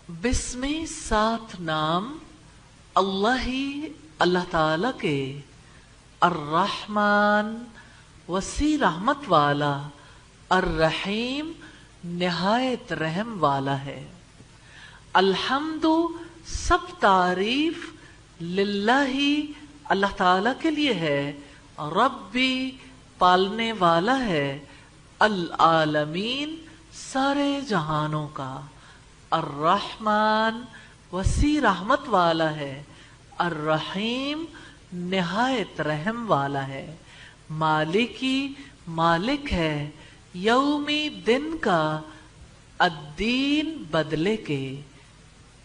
بسم 7 نام اللہ تعالی کے الرحمن وسیع رحمت والا، الرحیم نہایت رحم والا ہے۔ الحمد سب تعریف للہ اللہ تعالی کے لیے ہے، ربی پالنے والا ہے، العالمین سارے جہانوں کا، الرحمن وسیع رحمت والا ہے، الرحیم نہایت رحم والا ہے، مالکی مالک ہے، یومی دن کا، الدین بدلے کے،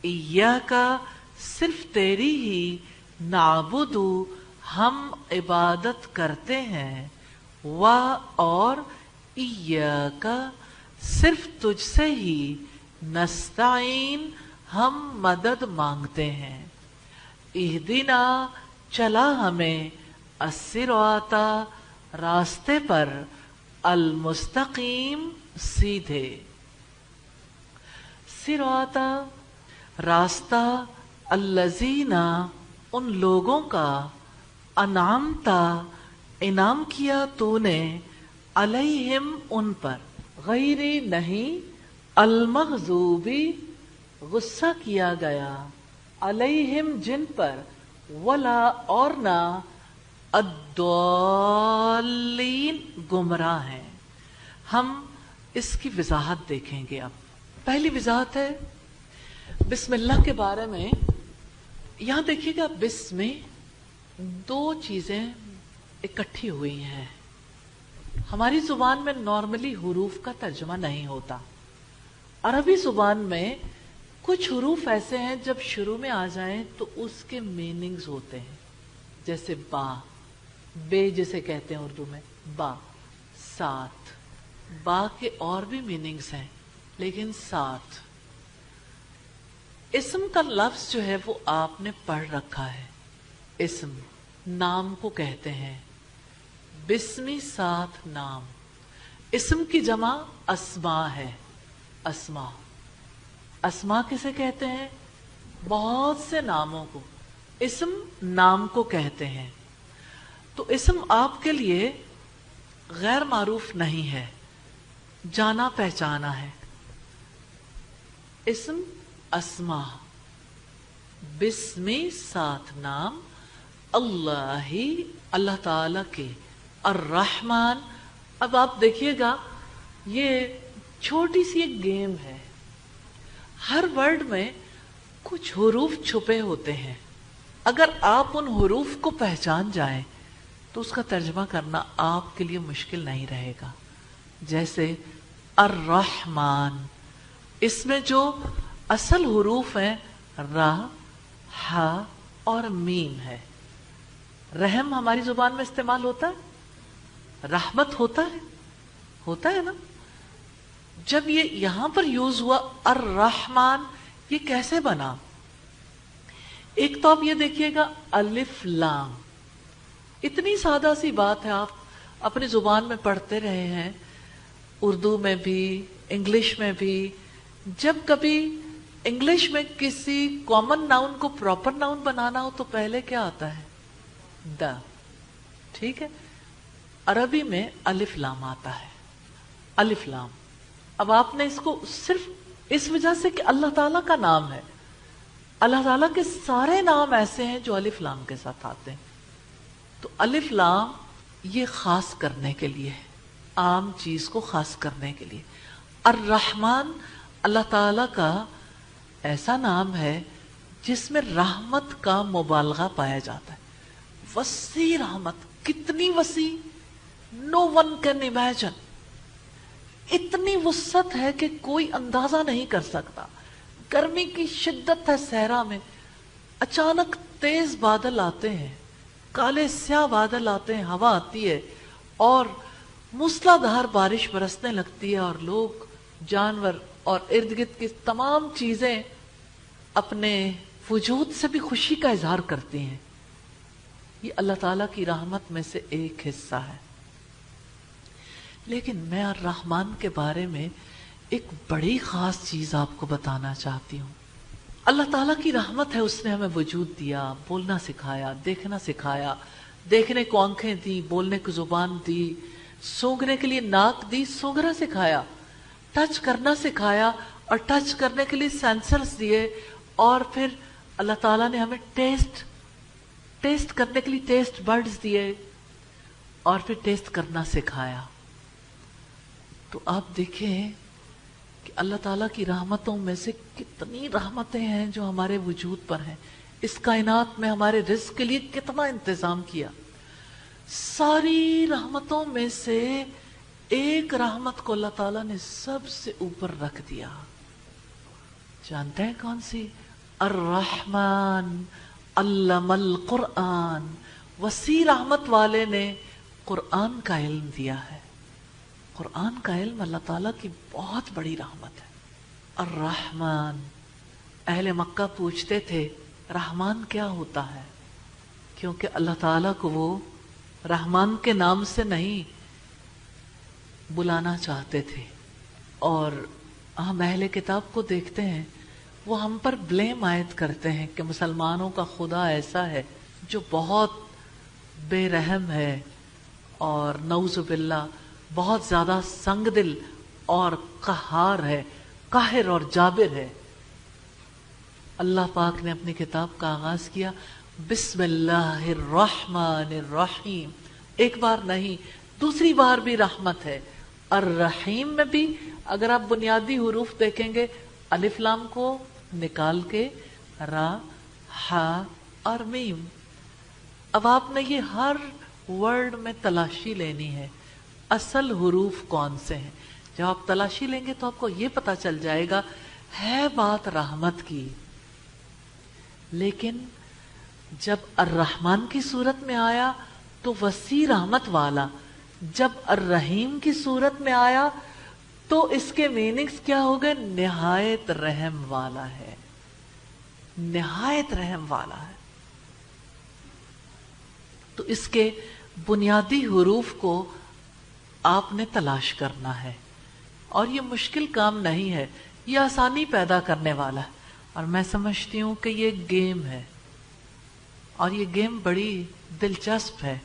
ایاکا صرف تیری ہی، نعبدو ہم عبادت کرتے ہیں، اور ایاکا صرف تجھ سے ہی، نستعین ہم مدد مانگتے ہیں، اہدنا چلا ہمیں، الصراط راستے پر، المستقیم سیدھے، صراط راستہ، الذین ان لوگوں کا، انعمت انعام کیا تو نے، علیہم ان پر، غیر نہیں، المغضوبی غصہ کیا گیا، علیہم جن پر، ولا اور نہ، الضالین گمراہ ہیں۔ ہم اس کی وضاحت دیکھیں گے۔ اب پہلی وضاحت ہے بسم اللہ کے بارے میں۔ یہاں دیکھیے گا، بسم میں 2 چیزیں اکٹھی ہوئی ہیں۔ ہماری زبان میں نارملی حروف کا ترجمہ نہیں ہوتا۔ عربی زبان میں کچھ حروف ایسے ہیں جب شروع میں آ جائیں تو اس کے میننگز ہوتے ہیں، جیسے با، بے جسے کہتے ہیں اردو میں، با، ساتھ۔ با کے اور بھی میننگز ہیں لیکن ساتھ۔ اسم کا لفظ جو ہے وہ آپ نے پڑھ رکھا ہے، اسم نام کو کہتے ہیں، بسمی 7 نام۔ اسم کی جمع اسماء ہے، اسماء۔ اسماء کسے کہتے ہیں؟ بہت سے ناموں کو اسم نام کو کہتے ہیں۔ تو اسم آپ کے لیے غیر معروف نہیں ہے، جانا پہچانا ہے۔ اسم اسماء، بسمی 7 نام، اللہ تعالی کے، الرحمن۔ اب آپ دیکھیے گا، یہ چھوٹی سی ایک گیم ہے۔ ہر ورڈ میں کچھ حروف چھپے ہوتے ہیں، اگر آپ ان حروف کو پہچان جائیں تو اس کا ترجمہ کرنا آپ کے لیے مشکل نہیں رہے گا۔ جیسے الرحمن، اس میں جو اصل حروف ہیں را، ہا اور میم ہے۔ رحم ہماری زبان میں استعمال ہوتا ہے، رحمت ہوتا ہے نا۔ جب یہ یہاں پر یوز ہوا الرحمن، یہ کیسے بنا؟ ایک تو آپ یہ دیکھیے گا، الف لام، اتنی سادہ سی بات ہے، آپ اپنی زبان میں پڑھتے رہے ہیں، اردو میں بھی انگلش میں بھی۔ جب کبھی انگلش میں کسی کامن ناؤن کو پراپر ناؤن بنانا ہو تو پہلے کیا آتا ہے؟ دا، ٹھیک ہے۔ عربی میں الف لام آتا ہے، الف لام۔ اب آپ نے اس کو صرف اس وجہ سے کہ اللہ تعالیٰ کا نام ہے، اللہ تعالیٰ کے سارے نام ایسے ہیں جو الف لام کے ساتھ آتے ہیں، تو الف لام یہ خاص کرنے کے لیے ہے، عام چیز کو خاص کرنے کے لیے۔ الرحمن اللہ تعالیٰ کا ایسا نام ہے جس میں رحمت کا مبالغہ پایا جاتا ہے، وسیع رحمت، کتنی وسیع، no one can imagine، اتنی وسعت ہے کہ کوئی اندازہ نہیں کر سکتا۔ گرمی کی شدت ہے صحرا میں، اچانک تیز بادل آتے ہیں، کالے سیاہ بادل آتے ہیں، ہوا آتی ہے اور موسلا دھار بارش برسنے لگتی ہے، اور لوگ، جانور اور ارد گرد کی تمام چیزیں اپنے وجود سے بھی خوشی کا اظہار کرتی ہیں۔ یہ اللہ تعالیٰ کی رحمت میں سے ایک حصہ ہے۔ لیکن میں الرحمن کے بارے میں ایک بڑی خاص چیز آپ کو بتانا چاہتی ہوں۔ اللہ تعالیٰ کی رحمت ہے، اس نے ہمیں وجود دیا، بولنا سکھایا، دیکھنا سکھایا، دیکھنے کو آنکھیں دی، بولنے کو زبان دی، سونگھنے کے لیے ناک دی، سونگھنا سکھایا، ٹچ کرنا سکھایا اور ٹچ کرنے کے لیے سینسرز دیے، اور پھر اللہ تعالیٰ نے ہمیں ٹیسٹ کرنے کے لیے ٹیسٹ برڈز دیے، اور پھر ٹیسٹ کرنا سکھایا۔ تو آپ دیکھیں کہ اللہ تعالیٰ کی رحمتوں میں سے کتنی رحمتیں ہیں جو ہمارے وجود پر ہیں، اس کائنات میں ہمارے رزق کے لیے کتنا انتظام کیا۔ ساری رحمتوں میں سے ایک رحمت کو اللہ تعالیٰ نے سب سے اوپر رکھ دیا، جانتے ہیں کون سی؟ الرحمن علم القرآن، وسیع رحمت والے نے قرآن کا علم دیا ہے۔ قرآن کا علم اللہ تعالیٰ کی بہت بڑی رحمت ہے۔ الرحمن، اہل مکہ پوچھتے تھے رحمان کیا ہوتا ہے، کیونکہ اللہ تعالیٰ کو وہ رحمان کے نام سے نہیں بلانا چاہتے تھے، اور ہم اہل کتاب کو دیکھتے ہیں وہ ہم پر بلیم عائد کرتے ہیں کہ مسلمانوں کا خدا ایسا ہے جو بہت بے رحم ہے، اور نعوذ باللہ بہت زیادہ سنگ دل اور قہار ہے، قاہر اور جابر ہے۔ اللہ پاک نے اپنی کتاب کا آغاز کیا بسم اللہ الرحمن الرحیم، ایک بار نہیں دوسری بار بھی رحمت ہے۔ الرحیم میں بھی اگر آپ بنیادی حروف دیکھیں گے، الف لام کو نکال کے را، ہا اور میم۔ اب آپ نے یہ ہر ورڈ میں تلاشی لینی ہے اصل حروف کون سے ہیں۔ جب آپ تلاشی لیں گے تو آپ کو یہ پتا چل جائے گا ہے بات رحمت کی، لیکن جب الرحمن کی صورت میں آیا تو وسیع رحمت والا، جب الرحیم کی صورت میں آیا تو اس کے میننگز کیا ہو گئے؟ نہایت رحم والا ہے، نہایت رحم والا ہے۔ تو اس کے بنیادی حروف کو آپ نے تلاش کرنا ہے، اور یہ مشکل کام نہیں ہے، یہ آسانی پیدا کرنے والا ہے۔ اور میں سمجھتی ہوں کہ یہ گیم ہے، اور یہ گیم بڑی دلچسپ ہے،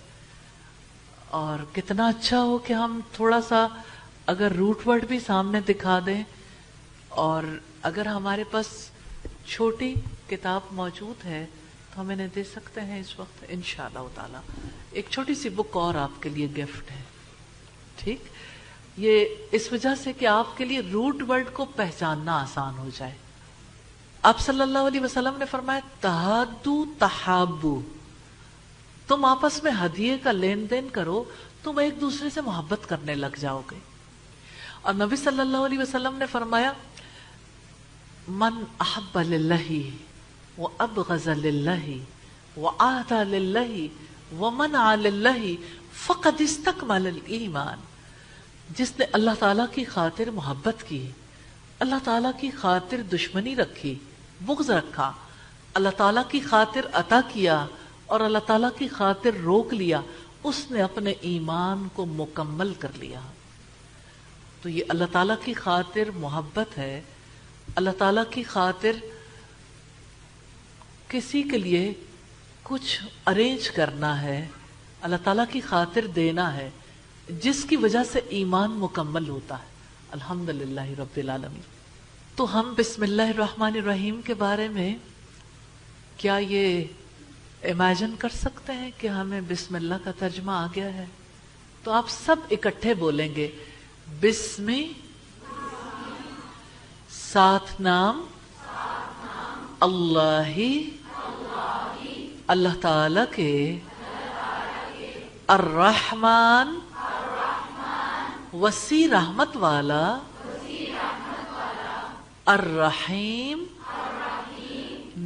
اور کتنا اچھا ہو کہ ہم تھوڑا سا اگر روٹ ورڈ بھی سامنے دکھا دیں، اور اگر ہمارے پاس چھوٹی کتاب موجود ہے تو ہم انہیں دے سکتے ہیں اس وقت انشاءاللہ تعالی۔ ایک چھوٹی سی بک اور آپ کے لیے گفٹ ہے، ٹھیک؟ یہ اس وجہ سے کہ آپ کے لیے روٹ ورڈ کو پہچاننا آسان ہو جائے۔ آپ صلی اللہ علیہ وسلم نے فرمایا تہادو تحابو، تم آپس میں ہدیے کا لین دین کرو، تم ایک دوسرے سے محبت کرنے لگ جاؤ گے۔ اور نبی صلی اللہ علیہ وسلم نے فرمایا من احب للہ وابغض للہ وآتى للہ ومنع للہ فقد استکمل الایمان، جس نے اللہ تعالیٰ کی خاطر محبت کی، اللہ تعالیٰ کی خاطر دشمنی رکھی، بغض رکھا، اللہ تعالیٰ کی خاطر عطا کیا اور اللہ تعالیٰ کی خاطر روک لیا، اس نے اپنے ایمان کو مکمل کر لیا۔ تو یہ اللہ تعالیٰ کی خاطر محبت ہے، اللہ تعالیٰ کی خاطر کسی کے لیے کچھ ارینج کرنا ہے، اللہ تعالیٰ کی خاطر دینا ہے، جس کی وجہ سے ایمان مکمل ہوتا ہے۔ الحمدللہ رب العالمین۔ تو ہم بسم اللہ الرحمن الرحیم کے بارے میں کیا یہ امیجن کر سکتے ہیں کہ ہمیں بسم اللہ کا ترجمہ آ گیا ہے؟ تو آپ سب اکٹھے بولیں گے بسمی، ساتھ نام اللہ، اللہ تعالیٰ کے الرحمن، وسیع رحمت والا، الرحیم،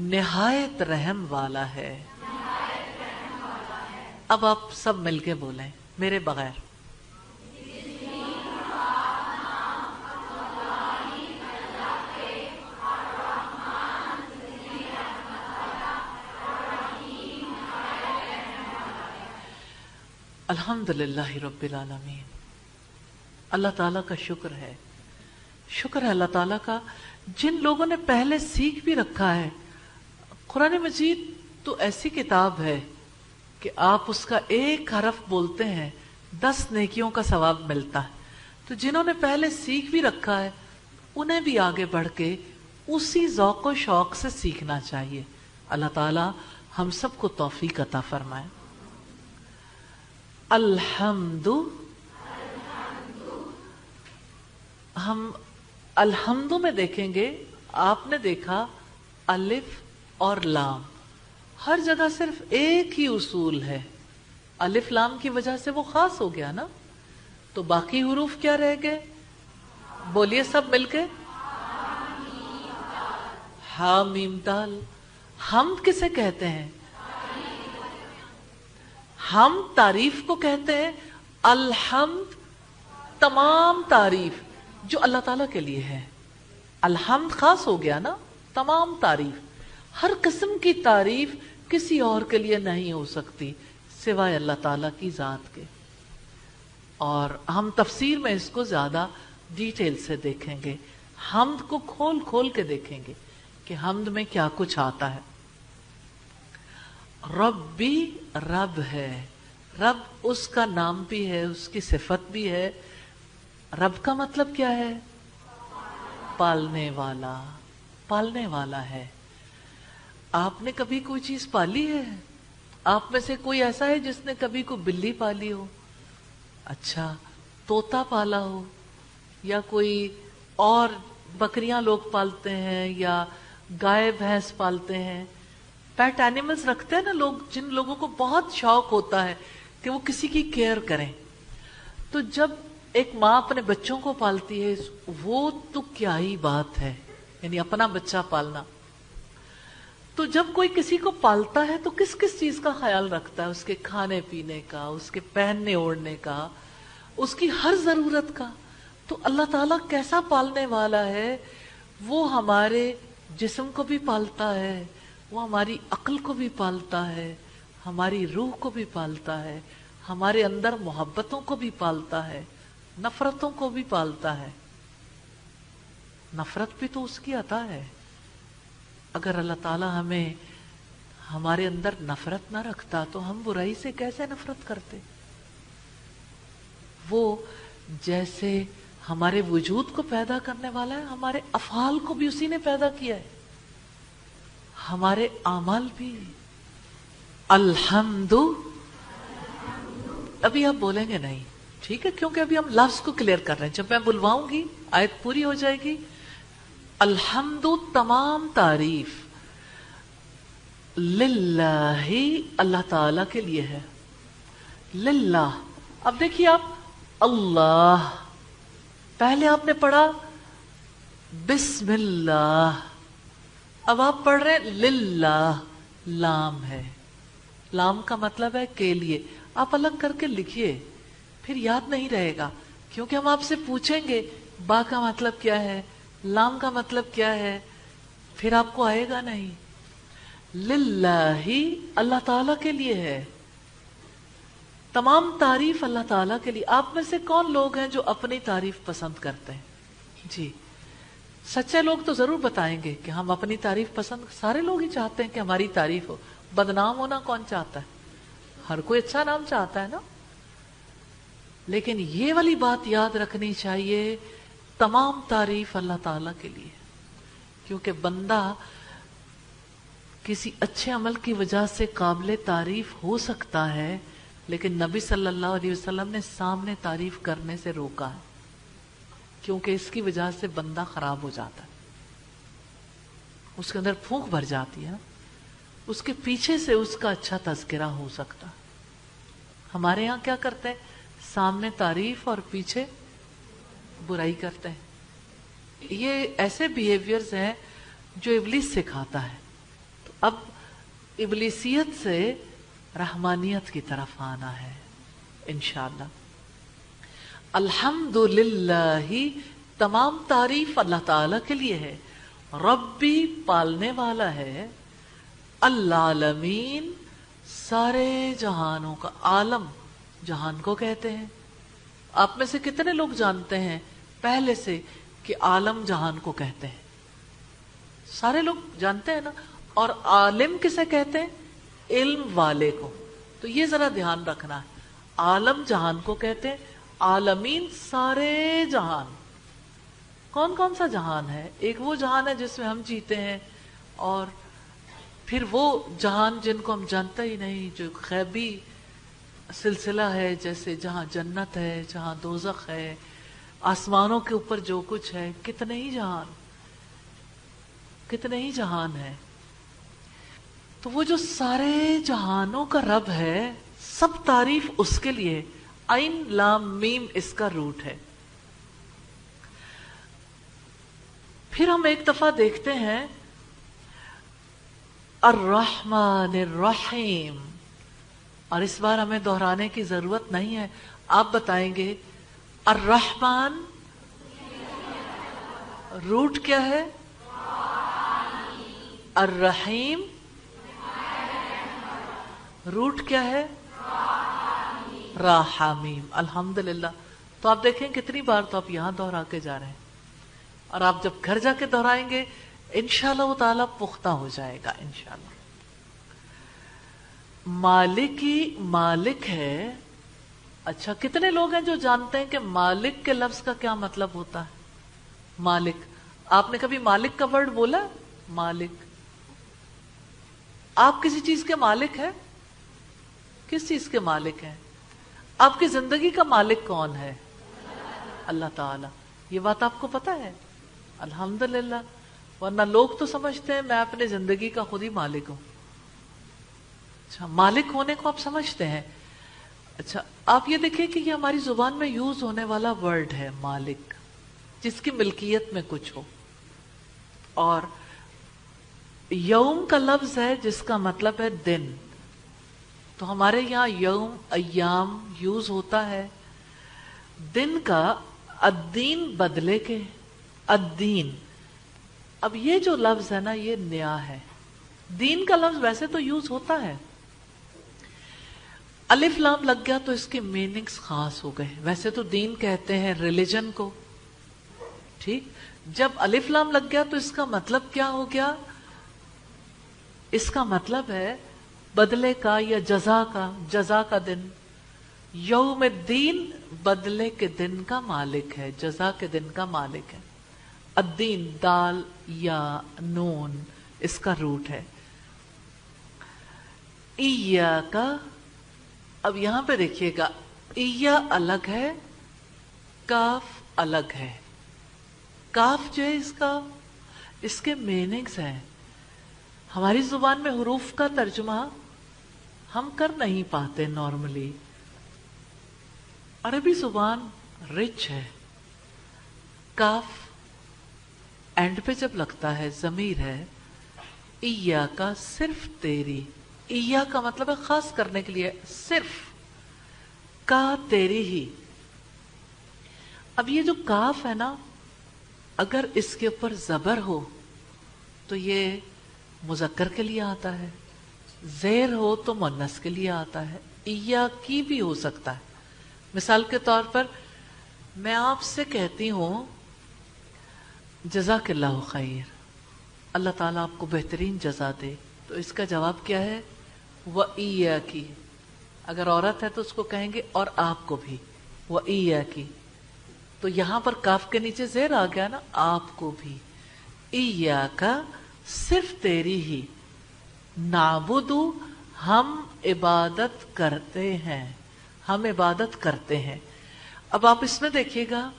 نہایت رحم والا ہے۔ اب آپ سب مل کے بولیں میرے بغیر۔ الحمدللہ رب العالمین۔ اللہ تعالیٰ کا شکر ہے شکر ہے اللہ تعالیٰ کا جن لوگوں نے پہلے سیکھ بھی رکھا ہے. قرآن مجید تو ایسی کتاب ہے کہ آپ اس کا ایک حرف بولتے ہیں 10 نیکیوں کا ثواب ملتا ہے. تو جنہوں نے پہلے سیکھ بھی رکھا ہے انہیں بھی آگے بڑھ کے اسی ذوق و شوق سے سیکھنا چاہیے. اللہ تعالیٰ ہم سب کو توفیق عطا فرمائے. الحمد، ہم الحمد میں دیکھیں گے، آپ نے دیکھا الف اور لام، ہر جگہ صرف ایک ہی اصول ہے. الف لام کی وجہ سے وہ خاص ہو گیا نا، تو باقی حروف کیا رہ گئے؟ بولیے سب مل کے، ہا میم دال. حمد کسے کہتے ہیں؟ ہم تعریف کو کہتے ہیں. الحمد تمام تعریف جو اللہ تعالیٰ کے لیے ہے. الحمد خاص ہو گیا نا، تمام تعریف، ہر قسم کی تعریف کسی اور کے لیے نہیں ہو سکتی سوائے اللہ تعالیٰ کی ذات کے. اور ہم تفسیر میں اس کو زیادہ ڈیٹیل سے دیکھیں گے، حمد کو کھول کھول کے دیکھیں گے کہ حمد میں کیا کچھ آتا ہے. ربی رب ہے، رب اس کا نام بھی ہے، اس کی صفت بھی ہے. رب کا مطلب کیا ہے؟ پالنے والا، پالنے والا ہے. آپ نے کبھی کوئی چیز پالی ہے؟ آپ میں سے کوئی ایسا ہے جس نے کبھی کوئی بلی پالی ہو؟ اچھا، طوطا پالا ہو، یا کوئی اور بکریاں لوگ پالتے ہیں، یا گائے بھینس پالتے ہیں. پیٹ اینیملز رکھتے ہیں نا لوگ، جن لوگوں کو بہت شوق ہوتا ہے کہ وہ کسی کی کیئر کریں. تو جب ایک ماں اپنے بچوں کو پالتی ہے وہ تو کیا ہی بات ہے، یعنی اپنا بچہ پالنا. تو جب کوئی کسی کو پالتا ہے تو کس کس چیز کا خیال رکھتا ہے؟ اس کے کھانے پینے کا، اس کے پہننے اوڑھنے کا، اس کی ہر ضرورت کا. تو اللہ تعالیٰ کیسا پالنے والا ہے؟ وہ ہمارے جسم کو بھی پالتا ہے، وہ ہماری عقل کو بھی پالتا ہے، ہماری روح کو بھی پالتا ہے، ہمارے اندر محبتوں کو بھی پالتا ہے، نفرتوں کو بھی پالتا ہے. نفرت بھی تو اس کی عطا ہے. اگر اللہ تعالیٰ ہمیں ہمارے اندر نفرت نہ رکھتا تو ہم برائی سے کیسے نفرت کرتے؟ وہ جیسے ہمارے وجود کو پیدا کرنے والا ہے، ہمارے افعال کو بھی اسی نے پیدا کیا ہے، ہمارے اعمال بھی. الحمد، ابھی آپ بولیں گے نہیں، ٹھیک ہے، کیونکہ ابھی ہم لفظ کو کلیئر کر رہے ہیں. جب میں بلواؤں گی آیت پوری ہو جائے گی. الحمد تمام تعریف للہ، اللہ تعالی کے لیے ہے. للہ. اب دیکھیے آپ، اللہ، پہلے آپ نے پڑھا بسم اللہ، اب آپ پڑھ رہے ہیں للہ. لام ہے، لام کا مطلب ہے کے لیے. آپ الگ کر کے لکھیے، پھر یاد نہیں رہے گا، کیونکہ ہم آپ سے پوچھیں گے با کا مطلب کیا ہے، لام کا مطلب کیا ہے، پھر آپ کو آئے گا نہیں. للہ، اللہ تعالیٰ کے لیے ہے. تمام تعریف اللہ تعالیٰ کے لیے. آپ میں سے کون لوگ ہیں جو اپنی تعریف پسند کرتے ہیں؟ جی، سچے لوگ تو ضرور بتائیں گے کہ ہم اپنی تعریف پسند، سارے لوگ ہی چاہتے ہیں کہ ہماری تعریف ہو. بدنام ہونا کون چاہتا ہے؟ ہر کوئی اچھا نام چاہتا ہے نا. لیکن یہ والی بات یاد رکھنی چاہیے، تمام تعریف اللہ تعالیٰ کے لیے. کیونکہ بندہ کسی اچھے عمل کی وجہ سے قابل تعریف ہو سکتا ہے، لیکن نبی صلی اللہ علیہ وسلم نے سامنے تعریف کرنے سے روکا ہے، کیونکہ اس کی وجہ سے بندہ خراب ہو جاتا ہے، اس کے اندر پھونک بھر جاتی ہے. اس کے پیچھے سے اس کا اچھا تذکرہ ہو سکتا. ہمارے ہاں کیا کرتے ہیں؟ سامنے تعریف اور پیچھے برائی کرتے ہیں. یہ ایسے بیہیویئرز ہیں جو ابلیس سکھاتا ہے. تو اب ابلیسیت سے رحمانیت کی طرف آنا ہے انشاءاللہ. الحمدللہ، تمام تعریف اللہ تعالیٰ کے لیے ہے. ربی، پالنے والا ہے. العالمین، سارے جہانوں کا. عالم جہان کو کہتے ہیں. آپ میں سے کتنے لوگ جانتے ہیں پہلے سے کہ عالم جہان کو کہتے ہیں. سارے لوگ جانتے ہیں نا. اور عالم کسے کہتے ہیں؟ علم والے کو. تو یہ ذرا دھیان رکھنا ہے. عالم جہان کو کہتے ہیں. عالمین سارے جہان. کون کون سا جہان ہے؟ ایک وہ جہان ہے جس میں ہم جیتے ہیں، اور پھر وہ جہان جن کو ہم جانتے ہی نہیں، جو غیبی سلسلہ ہے، جیسے جہاں جنت ہے، جہاں دوزخ ہے، آسمانوں کے اوپر جو کچھ ہے. کتنے ہی جہان، کتنے ہی جہان ہے. تو وہ جو سارے جہانوں کا رب ہے، سب تعریف اس کے لیے. عین لام میم اس کا روٹ ہے. پھر ہم ایک دفعہ دیکھتے ہیں الرحمن الرحیم، اور اس بار ہمیں دہرانے کی ضرورت نہیں ہے. آپ بتائیں گے الرحمن روٹ کیا ہے؟ الرحیم روٹ کیا ہے؟ راحمیم. الحمدللہ. تو آپ دیکھیں کتنی بار تو آپ یہاں دہرا کے جا رہے ہیں، اور آپ جب گھر جا کے دہرائیں گے انشاءاللہ تعالی پختہ ہو جائے گا انشاءاللہ. مالکی مالک ہے. اچھا، کتنے لوگ ہیں جو جانتے ہیں کہ مالک کے لفظ کا کیا مطلب ہوتا ہے؟ مالک. آپ نے کبھی مالک کا ورڈ بولا؟ مالک. آپ کسی چیز کے مالک ہیں؟ کس چیز کے مالک ہیں؟ آپ کی زندگی کا مالک کون ہے؟ اللہ تعالی. یہ بات آپ کو پتا ہے؟ الحمدللہ. ورنہ لوگ تو سمجھتے ہیں میں اپنی زندگی کا خود ہی مالک ہوں. اچھا، مالک ہونے کو آپ سمجھتے ہیں. اچھا، آپ یہ دیکھیں کہ یہ ہماری زبان میں یوز ہونے والا ورڈ ہے مالک، جس کی ملکیت میں کچھ ہو. اور یوم کا لفظ ہے جس کا مطلب ہے دن. تو ہمارے یہاں یوم ایام یوز ہوتا ہے دن کا. الدین بدلے کے، الدین. اب یہ جو لفظ ہے نا یہ نیا ہے. دین کا لفظ ویسے تو یوز ہوتا ہے، الف لام لگ گیا تو اس کے میننگز خاص ہو گئے. ویسے تو دین کہتے ہیں ریلیجن کو، ٹھیک. جب الف لام لگ گیا تو اس کا مطلب کیا ہو گیا؟ اس کا مطلب ہے بدلے کا یا جزا کا، جزا کا دن. یوم الدین بدلے کے دن کا مالک ہے، جزا کے دن کا مالک ہے. الدین دال یا نون اس کا روٹ ہے. ایاکا. اب یہاں پہ دیکھیے گا، ایا الگ ہے، کاف الگ ہے. کاف جو ہے اس کے میننگز ہیں. ہماری زبان میں حروف کا ترجمہ ہم کر نہیں پاتے نارملی. عربی زبان رچ ہے. کاف اینڈ پہ جب لگتا ہے ضمیر ہے. ایا کا صرف تیری، ایا کا مطلب ہے خاص کرنے کے لیے، صرف کا تیری ہی. اب یہ جو کاف ہے نا، اگر اس کے اوپر زبر ہو تو یہ مذکر کے لیے آتا ہے، زیر ہو تو مؤنث کے لیے آتا ہے. ایا کی بھی ہو سکتا ہے. مثال کے طور پر میں آپ سے کہتی ہوں جزاک اللہ خیر، اللہ تعالیٰ آپ کو بہترین جزا دے. تو اس کا جواب کیا ہے؟ وَإِيَّاكِ. اگر عورت ہے تو اس کو کہیں گے اور آپ کو بھی، وَإِيَّاكِ. تو یہاں پر کاف کے نیچے زیر آ گیا نا، آپ کو بھی. ایاکا صرف تیری ہی، نعبدو ہم عبادت کرتے ہیں، ہم عبادت کرتے ہیں. اب آپ اس میں دیکھیے گا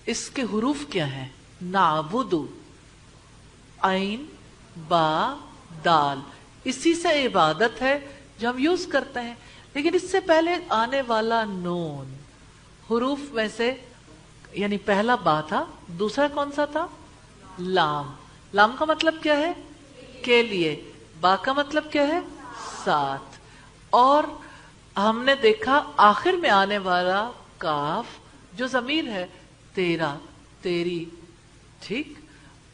اس کے حروف کیا ہیں؟ نعبدو، عین با دال. اسی سے عبادت ہے جو ہم یوز کرتے ہیں. لیکن اس سے پہلے آنے والا نون حروف میں سے، یعنی پہلا با تھا، دوسرا کون سا تھا؟ لام. لام کا مطلب کیا ہے؟ کے لیے. با کا مطلب کیا ہے؟ ساتھ. اور ہم نے دیکھا آخر میں آنے والا کاف جو ضمیر ہے، تیرا، تیری. ٹھیک.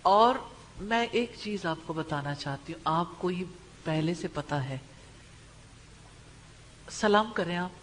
اور میں ایک چیز آپ کو بتانا چاہتی ہوں، آپ کو یہ پہلے سے پتا ہے. سلام کریں آپ.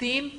3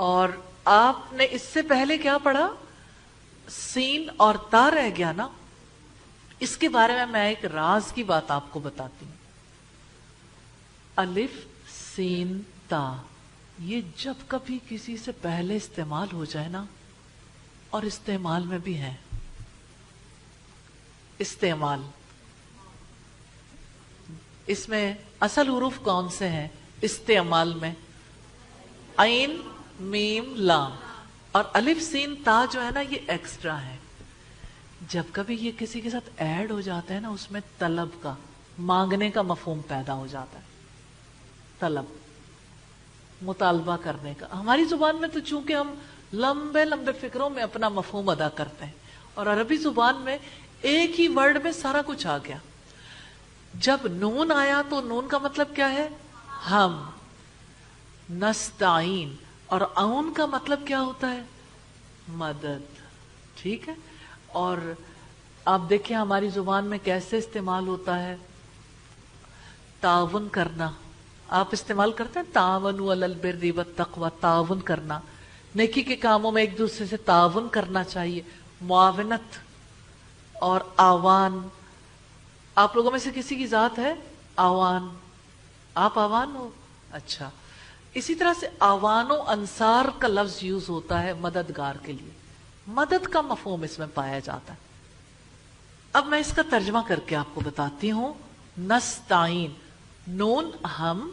اور آپ نے اس سے پہلے کیا پڑھا؟ سین اور تا رہ گیا نا. اس کے بارے میں ایک راز کی بات آپ کو بتاتی ہوں. الف سین تا یہ جب کبھی کسی سے پہلے استعمال ہو جائے نا، اور استعمال میں بھی ہے، استعمال اس میں اصل حروف کون سے ہیں استعمال میں؟ عین میم لام، اور الف سین تا جو ہے نا یہ ایکسٹرا ہے. جب کبھی یہ کسی کے ساتھ ایڈ ہو جاتا ہے نا، اس میں طلب کا، مانگنے کا مفہوم پیدا ہو جاتا ہے. طلب، مطالبہ کرنے کا. ہماری زبان میں تو چونکہ ہم لمبے لمبے فکروں میں اپنا مفہوم ادا کرتے ہیں، اور عربی زبان میں ایک ہی ورڈ میں سارا کچھ آ گیا. جب نون آیا تو نون کا مطلب کیا ہے؟ ہم. نستعین، اور اون کا مطلب کیا ہوتا ہے؟ مدد. ٹھیک ہے. اور آپ دیکھیں ہماری زبان میں کیسے استعمال ہوتا ہے؟ تعاون کرنا. آپ استعمال کرتے ہیں تعاونوا علی البر والتقوی، تعاون کرنا، نیکی کے کاموں میں ایک دوسرے سے تعاون کرنا چاہیے. معاونت اور آوان. آپ لوگوں میں سے کسی کی ذات ہے آوان؟ آپ آوان ہو؟ اچھا. اسی طرح سے آوان و انصار کا لفظ یوز ہوتا ہے مددگار کے لیے. مدد کا مفہوم اس میں پایا جاتا ہے. اب میں اس کا ترجمہ کر کے آپ کو بتاتی ہوں. نستعین، نون ہم،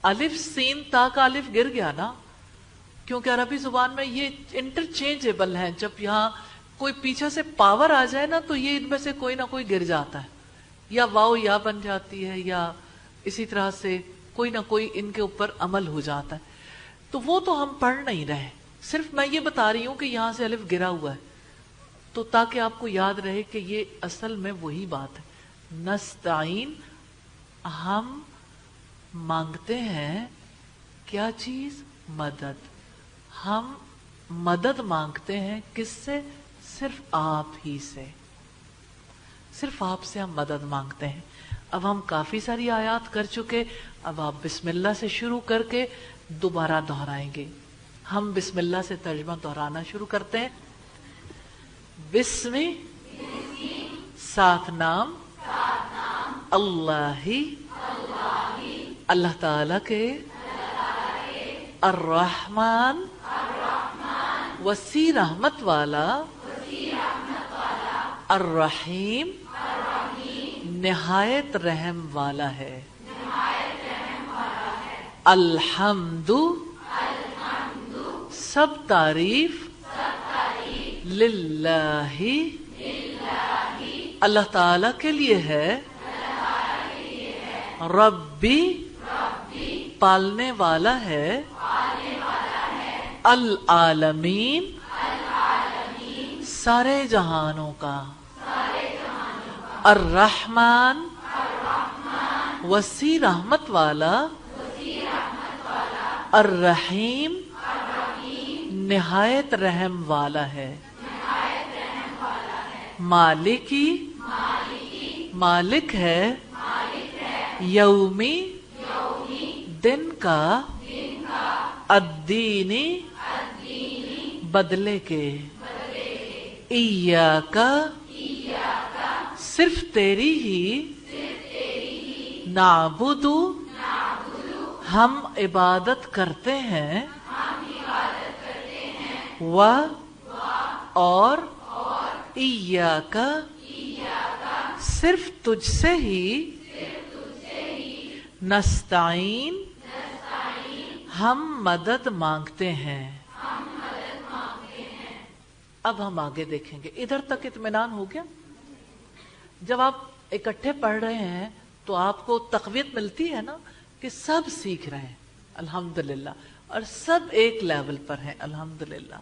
الف سین تا کا الف گر گیا نا، کیونکہ عربی زبان میں یہ انٹرچینجبل ہیں. جب یہاں کوئی پیچھے سے پاور آ جائے نا تو یہ ان میں سے کوئی نہ کوئی گر جاتا ہے، یا واو یا بن جاتی ہے، یا اسی طرح سے کوئی نہ کوئی ان کے اوپر عمل ہو جاتا ہے. تو وہ تو ہم پڑھ نہیں رہے، صرف میں یہ بتا رہی ہوں کہ یہاں سے الف گرا ہوا ہے، تو تاکہ آپ کو یاد رہے کہ یہ اصل میں وہی بات ہے. نستعین، ہم مانگتے ہیں کیا چیز؟ مدد. ہم مدد مانگتے ہیں کس سے؟ صرف آپ ہی سے. صرف آپ سے ہم مدد مانگتے ہیں. اب ہم کافی ساری آیات کر چکے، اب آپ بسم اللہ سے شروع کر کے دوبارہ دہرائیں گے. ہم بسم اللہ سے ترجمہ دہرانا شروع کرتے ہیں. بسم، ساتھ نام، اللہ، اللہ تعالی کے، الرحمن، وسیع رحمت والا، الرحیم، نہایت رحم والا ہے. الحمد، سب تعریف، للہ، اللہ تعالی کے لیے ہے. ربی، پالنے والا ہے. العالمین، سارے جہانوں کا. الرحمن، وسیع رحمت والا. الرحیم، نہایت رحم والا ہے. مالکی، مالک ہے. یومی، دن کا. الدینی، بدلے کے. ایاک، صرف تیری ہی. نعبد، ہم عبادت کرتے ہیں. و، اور. ایاک، صرف تجھ سے ہی. نستعین، ہم مدد مانگتے ہیں. اب ہم آگے دیکھیں گے. ادھر تک اطمینان ہو گیا؟ جب آپ اکٹھے پڑھ رہے ہیں تو آپ کو تقویت ملتی ہے نا کہ سب سیکھ رہے ہیں الحمدللہ، اور سب ایک لیول پر ہیں الحمدللہ.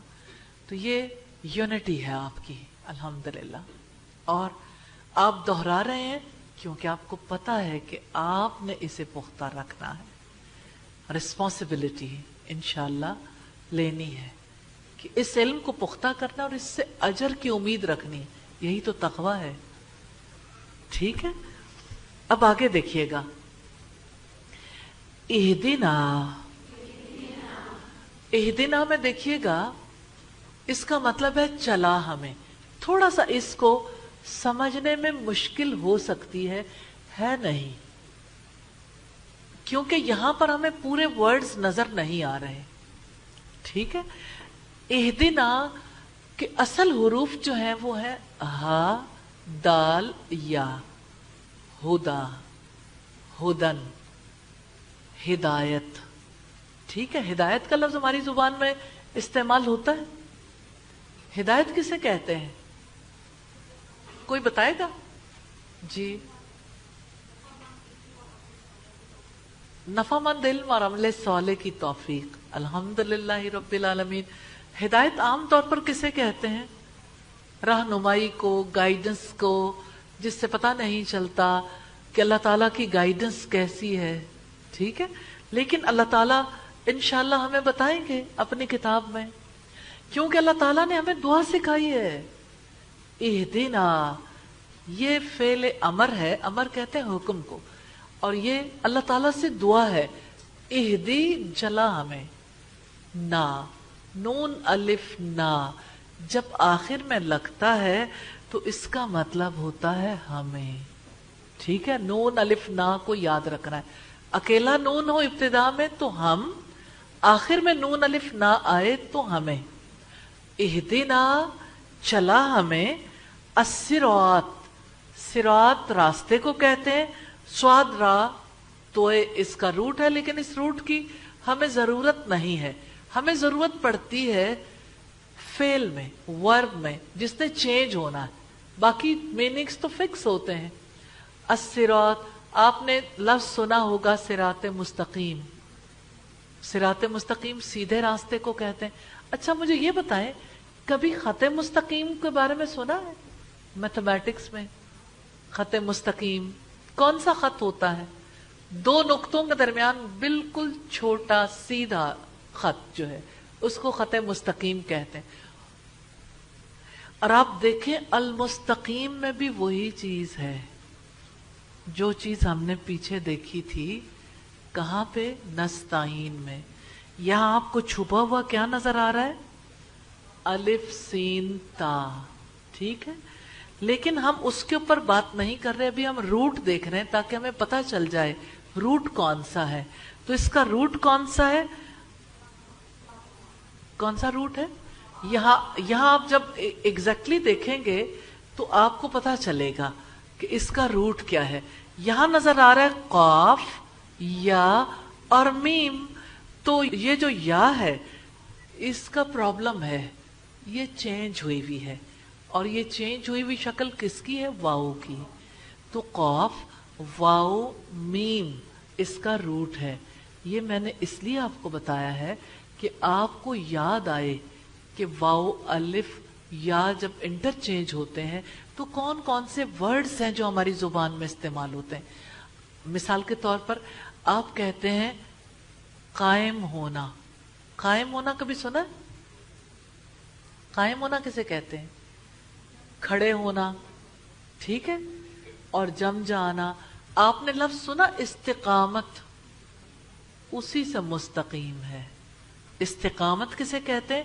تو یہ یونٹی ہے آپ کی الحمدللہ. اور آپ دہرا رہے ہیں کیونکہ آپ کو پتا ہے کہ آپ نے اسے پختہ رکھنا ہے. رسپانسبلٹی انشاءاللہ لینی ہے کہ اس علم کو پختہ کرنا اور اس سے اجر کی امید رکھنی. یہی تو تقویٰ ہے. ٹھیک ہے. اب آگے دیکھیے گا. اہدنا، اہدنا میں دیکھیے گا اس کا مطلب ہے چلا ہمیں. تھوڑا سا اس کو سمجھنے میں مشکل ہو سکتی ہے نہیں، کیونکہ یہاں پر ہمیں پورے ورڈز نظر نہیں آ رہے. ٹھیک ہے، اہدنا کے اصل حروف جو ہیں وہ ہے ہا دال یا. ہدا، ہدن، ہدایت. ٹھیک ہے، ہدایت کا لفظ ہماری زبان میں استعمال ہوتا ہے. ہدایت کسے کہتے ہیں؟ کوئی بتائے گا؟ جی، نفع مند علم اور عمل صالح کی توفیق. الحمدللہ رب العالمین. ہدایت عام طور پر کسے کہتے ہیں؟ رہنمائی کو، گائیڈنس کو، جس سے پتہ نہیں چلتا کہ اللہ تعالیٰ کی گائیڈنس کیسی ہے. ٹھیک ہے، لیکن اللہ تعالیٰ انشاءاللہ ہمیں بتائیں گے اپنی کتاب میں، کیونکہ اللہ تعالیٰ نے ہمیں دعا سکھائی ہے. اہدنا یہ فعل امر ہے، امر کہتے ہیں حکم کو، اور یہ اللہ تعالیٰ سے دعا ہے. اہدی چلا ہمیں. نا، نون الف نا جب آخر میں لگتا ہے تو اس کا مطلب ہوتا ہے ہمیں. ٹھیک ہے، نون الف نا کو یاد رکھنا ہے. اکیلا نون ہو ابتدا میں تو ہم، آخر میں نون الف نا آئے تو ہمیں. اہدنا چلا ہمیں. الصراط، صراط راستے کو کہتے ہیں. سواد را تو اس کا روٹ ہے، لیکن اس روٹ کی ہمیں ضرورت نہیں ہے. ہمیں ضرورت پڑتی ہے فعل میں، ورب میں، جس نے چینج ہونا ہے. باقی میننگز تو فکس ہوتے ہیں. الصراط، آپ نے لفظ سنا ہوگا صراط مستقیم. صراط مستقیم سیدھے راستے کو کہتے ہیں. اچھا مجھے یہ بتائیں، کبھی خط مستقیم کے بارے میں سنا ہے؟ میتھمیٹکس میں خط مستقیم کون سا خط ہوتا ہے؟ دو نقطوں کے درمیان بالکل چھوٹا سیدھا خط جو ہے اس کو خط مستقیم کہتے ہیں. اور آپ دیکھیں المستقیم میں بھی وہی چیز ہے جو چیز ہم نے پیچھے دیکھی تھی. کہاں پہ؟ نستعین میں. یہاں آپ کو چھپا ہوا کیا نظر آ رہا ہے؟ الف سین تا. ٹھیک ہے، لیکن ہم اس کے اوپر بات نہیں کر رہے. ابھی ہم روٹ دیکھ رہے ہیں تاکہ ہمیں پتہ چل جائے روٹ کون سا ہے. تو اس کا روٹ کون سا ہے؟ کون سا روٹ ہے؟ یہاں آپ جب ایگزیکٹلی دیکھیں گے تو آپ کو پتا چلے گا کہ اس کا روٹ کیا ہے. یہاں نظر آ رہا ہے قاف، یا اور میم. تو یہ جو یا ہے اس کا پرابلم ہے، یہ چینج ہوئی ہوئی ہے. اور یہ چینج ہوئی ہوئی شکل کس کی ہے؟ واؤ کی. تو قاف، واؤ، میم اس کا روٹ ہے. یہ میں نے اس لیے آپ کو بتایا ہے کہ آپ کو یاد آئے کہ واؤ الف یا جب انٹرچینج ہوتے ہیں تو کون کون سے ورڈز ہیں جو ہماری زبان میں استعمال ہوتے ہیں. مثال کے طور پر آپ کہتے ہیں قائم ہونا. قائم ہونا کبھی سنا؟ قائم ہونا کسے کہتے ہیں؟ کھڑے ہونا. ٹھیک ہے، اور جم جانا. آپ نے لفظ سنا استقامت، اسی سے مستقیم ہے. استقامت کسے کہتے ہیں؟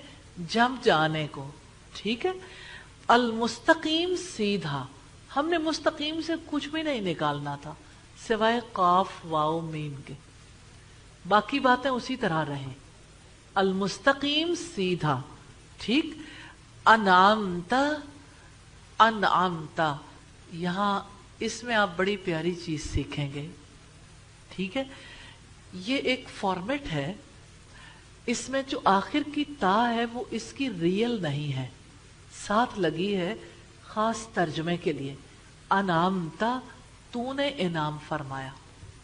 جم جانے کو. ٹھیک ہے، المستقیم سیدھا. ہم نے مستقیم سے کچھ بھی نہیں نکالنا تھا سوائے قاف واؤ میم کے، باقی باتیں اسی طرح رہیں. المستقیم سیدھا. ٹھیک. انعمتا، انعمتا، یہاں اس میں آپ بڑی پیاری چیز سیکھیں گے. ٹھیک ہے، یہ ایک فارمیٹ ہے. اس میں جو آخر کی تا ہے وہ اس کی ریئل نہیں ہے، ساتھ لگی ہے خاص ترجمے کے لیے. انعمتا، تو نے انعام فرمایا.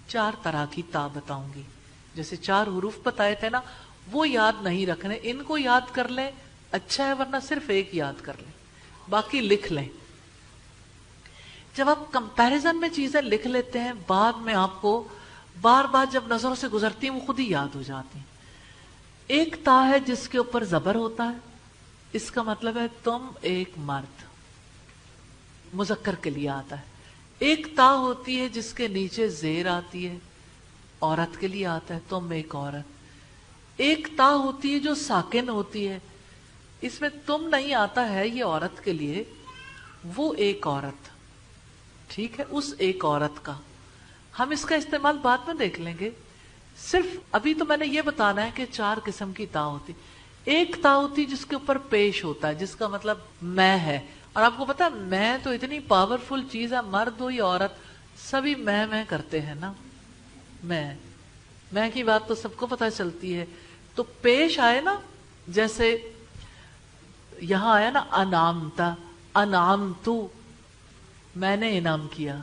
4 طرح کی تا بتاؤں گی. جیسے 4 حروف بتائے تھے نا، وہ یاد نہیں رکھنے. ان کو یاد کر لیں اچھا ہے، ورنہ صرف ایک یاد کر لیں، باقی لکھ لیں. جب آپ کمپیریزن میں چیزیں لکھ لیتے ہیں، بعد میں آپ کو بار بار جب نظروں سے گزرتی ہیں وہ خود ہی یاد ہو جاتی ہیں. ایک تا ہے جس کے اوپر زبر ہوتا ہے، اس کا مطلب ہے تم ایک مرد، مذکر کے لیے آتا ہے. ایک تا ہوتی ہے جس کے نیچے زیر آتی ہے، عورت کے لیے آتا ہے تم ایک عورت. ایک تا ہوتی ہے جو ساکن ہوتی ہے، اس میں تم نہیں آتا ہے یہ عورت کے لیے، وہ ایک عورت، ٹھیک ہے، اس ایک عورت کا ہم اس کا استعمال بعد میں دیکھ لیں گے. صرف ابھی تو میں نے یہ بتانا ہے کہ 4 قسم کی تا ہوتی. ایک تا ہوتی جس کے اوپر پیش ہوتا ہے، جس کا مطلب میں ہے. اور آپ کو پتا میں تو اتنی پاورفل چیز ہے، مرد ہو یا عورت سبھی میں کرتے ہیں نا. میں کی بات تو سب کو پتا چلتی ہے. تو پیش آئے نا، جیسے یہاں آیا نا انعامتا، انعامتو، میں نے انعام کیا.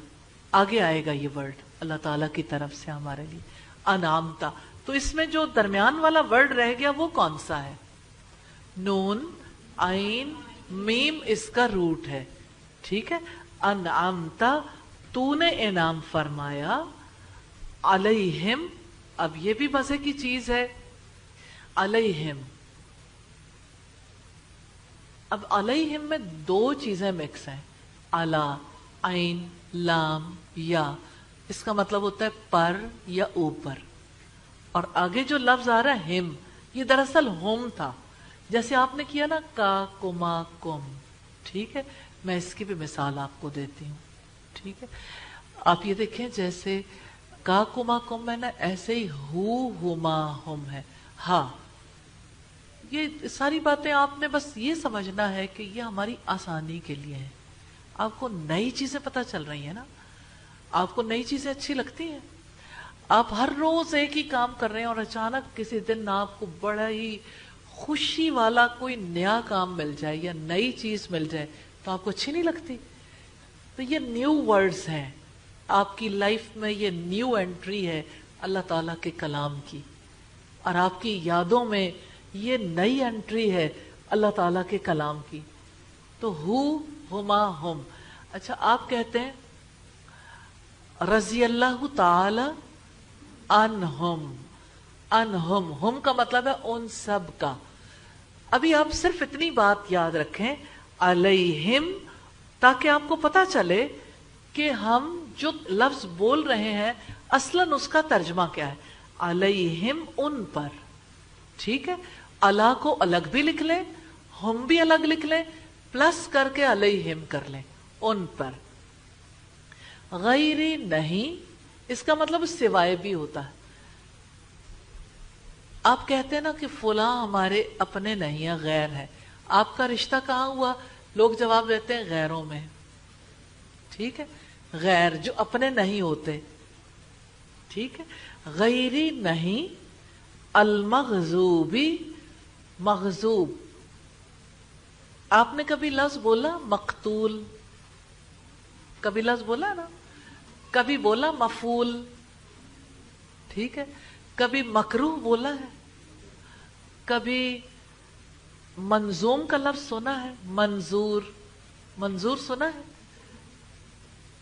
آگے آئے گا یہ ورڈ اللہ تعالیٰ کی طرف سے ہمارے لیے، انعامتا. تو اس میں جو درمیان والا ورڈ رہ گیا وہ کون سا ہے؟ نون عین میم اس کا روٹ ہے، ٹھیک ہے. انعامتا، تو نے انعام فرمایا، علیہم. اب یہ بھی مزے کی چیز ہے، علیہم. اب علیہم میں 2 چیزیں مکس ہیں، علا، عین، لام، یا. اس کا مطلب ہوتا ہے پر یا اوپر. اور آگے جو لفظ آ رہا ہے ہم، یہ دراصل ہم تھا. جیسے آپ نے کیا نا کا کما کم، ٹھیک ہے. میں اس کی بھی مثال آپ کو دیتی ہوں، ٹھیک ہے. آپ یہ دیکھیں جیسے کا کما کم ہے نا، ایسے ہی ہما ہم ہے. ہاں، یہ ساری باتیں آپ نے بس یہ سمجھنا ہے کہ یہ ہماری آسانی کے لیے ہے. آپ کو نئی چیزیں پتہ چل رہی ہیں نا، آپ کو نئی چیزیں اچھی لگتی ہیں. آپ ہر روز ایک ہی کام کر رہے ہیں اور اچانک کسی دن آپ کو بڑا ہی خوشی والا کوئی نیا کام مل جائے یا نئی چیز مل جائے تو آپ کو اچھی نہیں لگتی. تو یہ نیو ورڈز ہیں آپ کی لائف میں، یہ نیو انٹری ہے اللہ تعالیٰ کے کلام کی. اور آپ کی یادوں میں یہ نئی انٹری ہے اللہ تعالیٰ کے کلام کی. تو ہما ہم. اچھا آپ کہتے ہیں رضی اللہ تعالی عنہم. عنہم، ہم کا مطلب ہے ان سب کا. ابھی آپ صرف اتنی بات یاد رکھیں علیہم، تاکہ آپ کو پتا چلے کہ ہم جو لفظ بول رہے ہیں اصلاً اس کا ترجمہ کیا ہے. علیہم، ان پر، ٹھیک ہے. اللہ کو الگ بھی لکھ لیں، ہم بھی الگ لکھ لیں، پلس کر کے علیہم کر لیں، ان پر. غیری نہیں، اس کا مطلب سوائے بھی ہوتا ہے. آپ کہتے ہیں نا کہ فلاں ہمارے اپنے نہیں ہیں، غیر ہے. آپ کا رشتہ کہاں ہوا؟ لوگ جواب دیتے ہیں غیروں میں، ٹھیک ہے. غیر جو اپنے نہیں ہوتے، ٹھیک ہے. غیری نہیں، المغضوبی، مغضوب. آپ نے کبھی لفظ بولا مقتول؟ کبھی لفظ بولا نا؟ کبھی بولا مفعول، ٹھیک ہے. کبھی مکروہ بولا ہے، کبھی منظوم کا لفظ سنا ہے، منظور، منظور سنا ہے.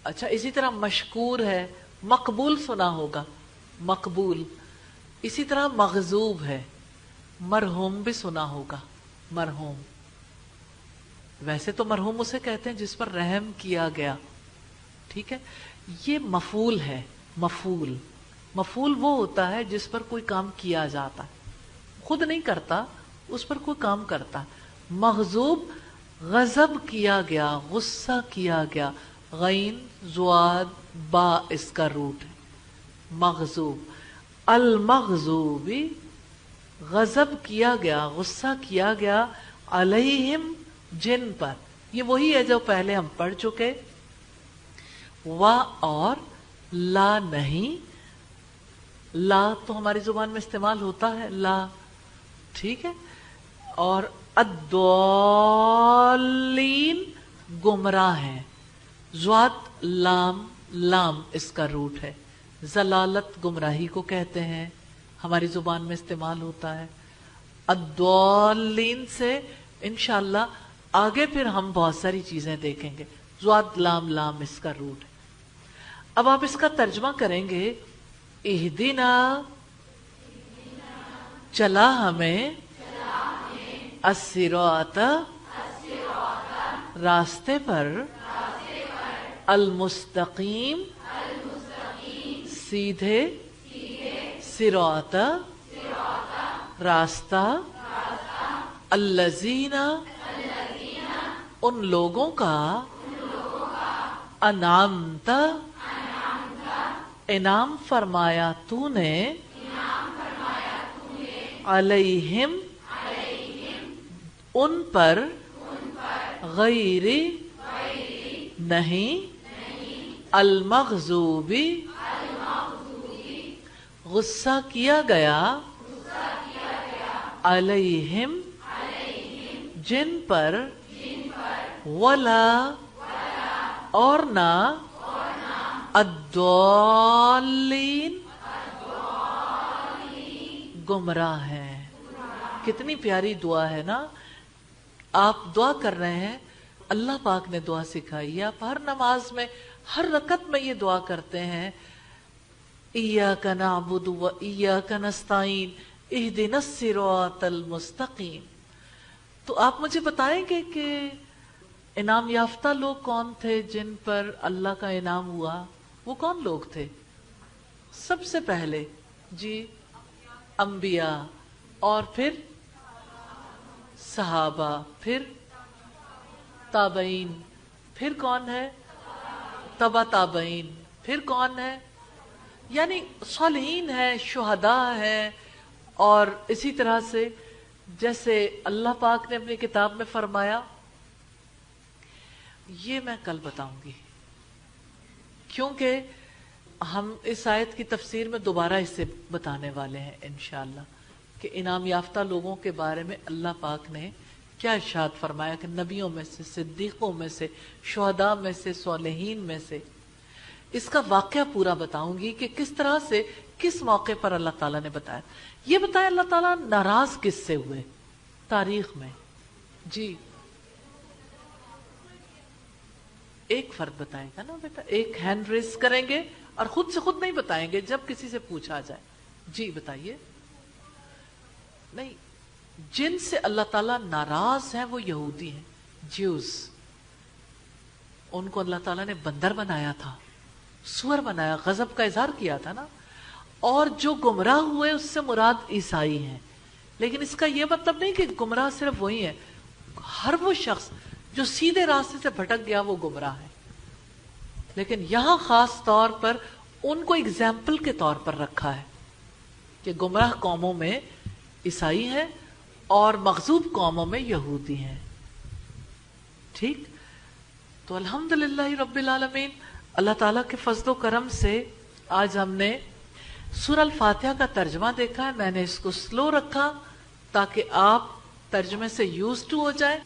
اچھا اسی طرح مشکور ہے، مقبول سنا ہوگا، مقبول. اسی طرح مغضوب ہے، مرحوم بھی سنا ہوگا، مرحوم. ویسے تو مرحوم اسے کہتے ہیں جس پر رحم کیا گیا، ٹھیک ہے. یہ مفعول ہے. مفعول، مفعول وہ ہوتا ہے جس پر کوئی کام کیا جاتا ہے، خود نہیں کرتا، اس پر کوئی کام کرتا. مغضوب، غضب کیا گیا، غصہ کیا گیا. غین زواد با اس کا روٹ ہے، مغضوب. المغضوبی، غضب کیا گیا، غصہ کیا گیا، علیہم، جن پر. یہ وہی ہے جو پہلے ہم پڑھ چکے. وا، اور لا نہیں. لا تو ہماری زبان میں استعمال ہوتا ہے، لا، ٹھیک ہے. اور الضالین، گمراہ ہیں. ضاد لام، لام اس کا روٹ ہے. ضلالت گمراہی کو کہتے ہیں، ہماری زبان میں استعمال ہوتا ہے. الضالین سے انشاءاللہ آگے پھر ہم بہت ساری چیزیں دیکھیں گے. ضاد لام، لام اس کا روٹ ہے. اب آپ اس کا ترجمہ کریں گے، اہدنا، چلا ہمیں، الصراط، راستے پر، المستقیم، سیدھے، صراط، راستہ الذین ان لوگوں کا انعمت انعام فرمایا تو نے علیہم ان پر غیر نہیں المغضوبی غصہ کیا گیا علیہم جن پر ولا اور نہ الضالین گمراہ ہیں. کتنی پیاری دعا ہے نا. آپ دعا کر رہے ہیں, اللہ پاک نے دعا سکھائی ہے. آپ ہر نماز میں ہر رکعت میں یہ دعا کرتے ہیں, ایاک نعبد و ایاک نستعین اہدنا الصراط المستقیم. تو آپ مجھے بتائیں گے کہ انعام یافتہ لوگ کون تھے جن پر اللہ کا انعام ہوا؟ وہ کون لوگ تھے؟ سب سے پہلے جی انبیاء, اور پھر صحابہ, پھر تابعین, پھر کون ہے تبع تابعین, پھر کون ہے یعنی صالحین ہیں, شہداء ہیں. اور اسی طرح سے جیسے اللہ پاک نے اپنی کتاب میں فرمایا, یہ میں کل بتاؤں گی کیونکہ ہم اس آیت کی تفسیر میں دوبارہ اسے بتانے والے ہیں انشاءاللہ کہ انعام یافتہ لوگوں کے بارے میں اللہ پاک نے کیا ارشاد فرمایا کہ نبیوں میں سے, صدیقوں میں سے, شہداء میں سے, صالحین میں سے. اس کا واقعہ پورا بتاؤں گی کہ کس طرح سے کس موقع پر اللہ تعالیٰ نے بتایا. یہ بتایا اللہ تعالیٰ ناراض کس سے ہوئے تاریخ میں. جی ایک فرد بتائے گا نا بیٹا, ایک ہینڈ ریز کریں گے اور خود سے خود نہیں بتائیں گے, جب کسی سے پوچھا جائے. جی بتائیے. نہیں, جن سے اللہ تعالیٰ ناراض ہیں وہ یہودی ہیں, جیوز. ان کو اللہ تعالیٰ نے بندر بنایا تھا, سور بنایا, غضب کا اظہار کیا تھا نا. اور جو گمراہ ہوئے اس سے مراد عیسائی ہیں. لیکن اس کا یہ مطلب نہیں کہ گمراہ صرف وہی ہے, ہر وہ شخص جو سیدھے راستے سے بھٹک گیا وہ گمراہ ہے. لیکن یہاں خاص طور پر ان کو اگزامپل کے طور پر رکھا ہے کہ گمراہ قوموں میں عیسائی ہیں اور مغضوب قوموں میں یہودی ہیں. ٹھیک, تو الحمدللہ رب العالمین, اللہ تعالیٰ کے فضل و کرم سے آج ہم نے سورہ الفاتحہ کا ترجمہ دیکھا ہے. میں نے اس کو سلو رکھا تاکہ آپ ترجمے سے یوزڈ ہو جائیں.